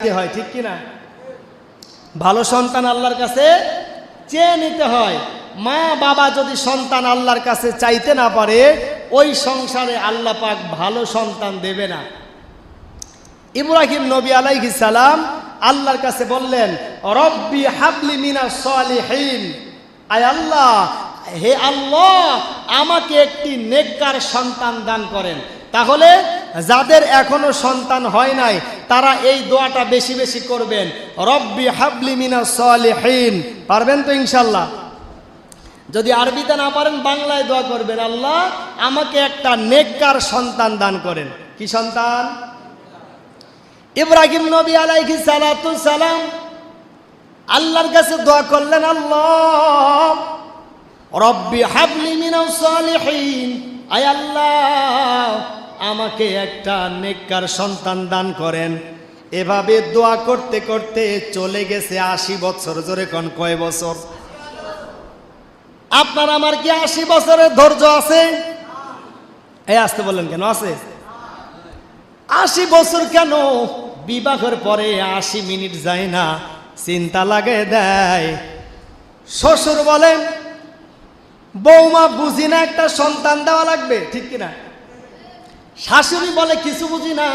চাইতে হয়, ঠিক কিনা? ভালো সন্তান আল্লাহর কাছে চেয়ে নিতে হয়। মা বাবা যদি সন্তান আল্লাহর কাছে চাইতে না পারে, ওই সংসারে আল্লাহ পাক ভালো সন্তান দেবে না। ইব্রাহিম নবী আলাইহিস সালাম আল্লাহর কাছে বললেন, রব্বি হাবলি মিনাস সালিহিন, আয় আল্লাহ, হে আল্লাহ, আমাকে একটি নেককার সন্তান দান করেন। তাহলে যাদের এখনো সন্তান হয় নাই তারা এই দোয়াটা বেশি বেশি করবেন, রব্বি হাবলি মিনাস সালিহিন। পারবেন তো ইনশাআল্লাহ? যদি আরবিতে না পারেন বাংলায় দোয়া করবেন, আল্লাহ আমাকে একটা নেককার সন্তান দান করেন। কি সন্তান? ইব্রাহিম নবী আলাইহিস সালাতু সালাম আল্লাহর কাছে দোয়া করলেন, আল্লাহ রব্বি হাবলি মিনাস সালিহিন, আয় আল্লাহ আমাকে একটা নেককার সন্তান দান করেন। এভাবে দোয়া করতে করতে চলে গেছে 80 বছর। জোরে কোন কয় বছর? আপনার আমার কি 80 বছরের ধৈর্য আছে? এই আসতে বললেন কেন? আছে 80 বছর কেন? বিবাহের পরে 80 মিনিট যায় না, চিন্তা লাগে দেয়। শ্বশুর বলেন, বৌমা বুঝি না, একটা সন্তান দেওয়া লাগবে, ঠিক কিনা? শাশুড়ি বলে কিছু বুঝি না,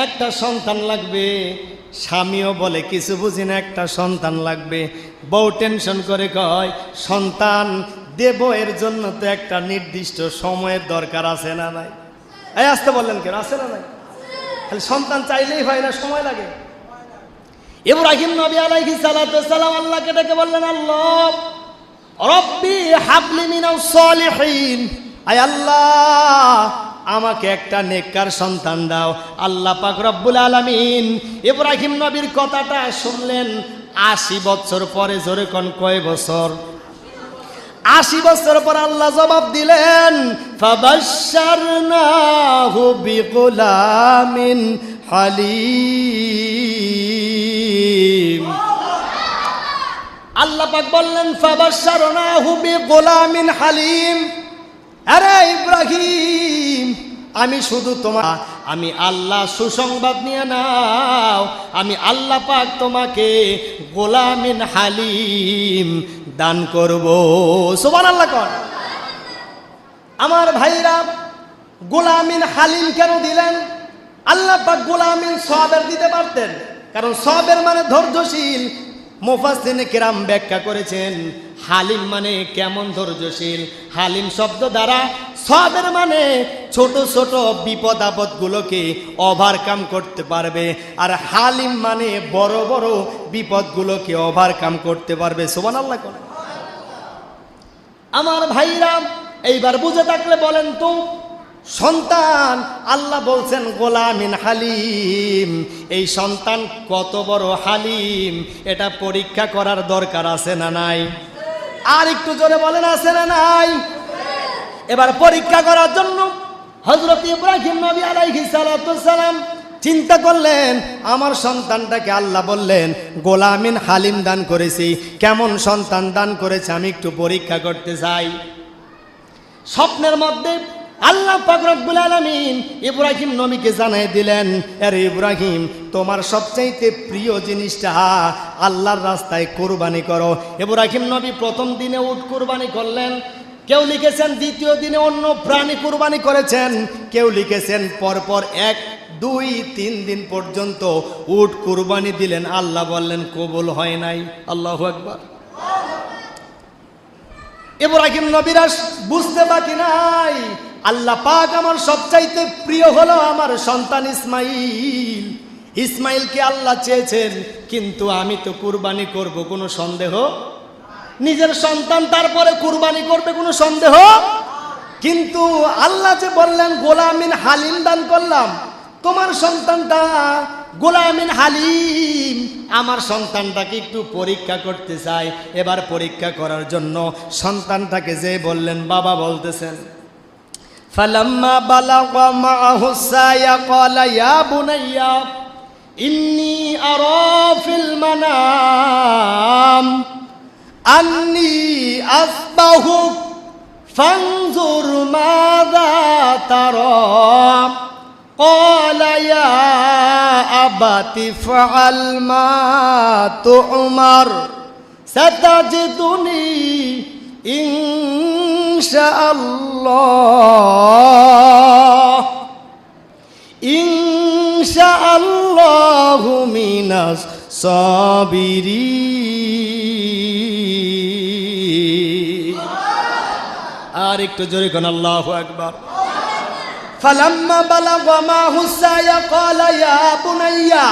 একটা সন্তান লাগবে। স্বামীও বলে কিছু বুঝি না, একটা সন্তান লাগবে। বউ টেনশন করে কয়, সন্তান দেব, এর জন্য তো একটা নির্দিষ্ট সময়ের দরকার আছে না নাই? এই আসতে বললেন কেন? আছে না নাই? খালি সন্তান চাইলেই হয় না, সময় লাগে। ইব্রাহিম নবী আলাইহিস সালাতু সালাম আল্লাহকে ডেকে বললেন, আল্লাহ রব্বি হাবলি মিনাস সালিহিন, আয় আল্লাহ আমাকে একটা নেককার সন্তান দাও। আল্লাহ পাক রব্বুল আলামিন ইব্রাহিম নবীর কথাটা শুনলেন 80 বছর পরে। জোরে কোন কয় বছর? 80 বছর পর আল্লাহ জবাব দিলেন, ফাবাশশারনাহু বিগুলামিন হালিম। আল্লাহ পাক বললেন, ফাবাশশারনাহু বিগুলামিন হালিম। আরে ইব্রাহিম, আমি শুধু আমি আল্লাহ সুসংবাদ নিয়ে নাও, আমি আল্লাহ পাক তোমাকে গোলামিন হালিম দান করব। সুবহানাল্লাহ কোন? আমার ভাইরা, গোলামিন হালিম কেন দিলেন? আল্লাহ পাক গোলামিন সওয়াবের দিতে পারতেন, কারণ সওয়াবের মানে ধৈর্যশীল। মুফাসসিরিনে কিরাম ব্যাখ্যা করেছেন, হালিম মানে কেমন ধৈর্যশীল। হালিম শব্দ দ্বারা সওয়াবের মানে ছোট ছোট বিপদ আপদগুলোকে ওভারকাম করতে পারবে, আর হালিম মানে বড় বড় বিপদগুলোকে ওভারকাম করতে পারবে। সুবহানাল্লাহ কোন? আমার ভাইরা, এইবার বুঝে থাকলে বলেন তো, সন্তান আল্লাহ বলছেন গোলামিন হালিম, এই সন্তান কত বড় হালিম এটা পরীক্ষা করার দরকার আছে না নাই? আর একটু জোরে বলেন, আছে না নাই? এবার পরীক্ষা করার জন্য হযরত ইব্রাহিম নবী আলাইহিস সালাতু সালাম চিন্তা করলেন, আমার সন্তানটাকে আল্লাহ বললেন গোলামিন হালিম দান করেছি, কেমন সন্তান দান করেছে আমি একটু পরীক্ষা করতে চাই। স্বপ্নের মধ্যে আল্লাহ পাক রব্বুল আলামিন ইব্রাহিম নবীকে জানাই দিলেন, আরে ইব্রাহিম, তোমার সবচাইতে প্রিয় জিনিসটা আল্লাহর রাস্তায় কুরবানি করো। ইব্রাহিম নবী প্রথম দিনে উট কুরবানি করলেন, কেউ লিখেছেন দ্বিতীয় দিনে অন্য প্রাণী কুরবানি করেছেন, কেউ লিখেছেন পরপর 1, 2, 3 দিন পর্যন্ত উট কুরবানি দিলেন। আল্লাহ বললেন কবুল হয় নাই। আল্লাহু আকবার। ইব্রাহিম নবীরা বুঝতে বাকি নাই, আল্লাহ পাক আমার সবচাইতে প্রিয় হলো আমার সন্তান ইসমাইল। ইসমাইলকে আল্লাহ চেয়েছেন, কিন্তু আমি তো কুরবানি করব, কোনো সন্দেহ? নিজের সন্তান তারপরে কুরবানি করবে, কোনো সন্দেহ? কিন্তু আল্লাহ যে বললেন গোলামিন হালিম দান করলাম, তোমার সন্তানটা গোলামিন হালিম, আমার সন্তানটাকে একটু পরীক্ষা করতে চাই। এবার পরীক্ষা করার জন্য সন্তানটাকে যে বললেন, বাবা বলতেছেন, ফালাম্মা বালাগা মাআহু সায়া ক্বালা ইয়া বুনাইয়া ইন্নী আরা ফিল মানাম আন্নী আসবাহুক ফানজুর মাযা তারা ক্বালা ইয়া আবাতি ফাআল মা তু'মার সাতাজিদুনি ইনশাআল্লাহ ইনশাআল্লাহু মিনাস সাবিরিন। আর একটু জোরে কোন আল্লাহু আকবার। ফালাম্মা বালাগা মাহু সায়া ক্বালা ইয়া বুনাইয়া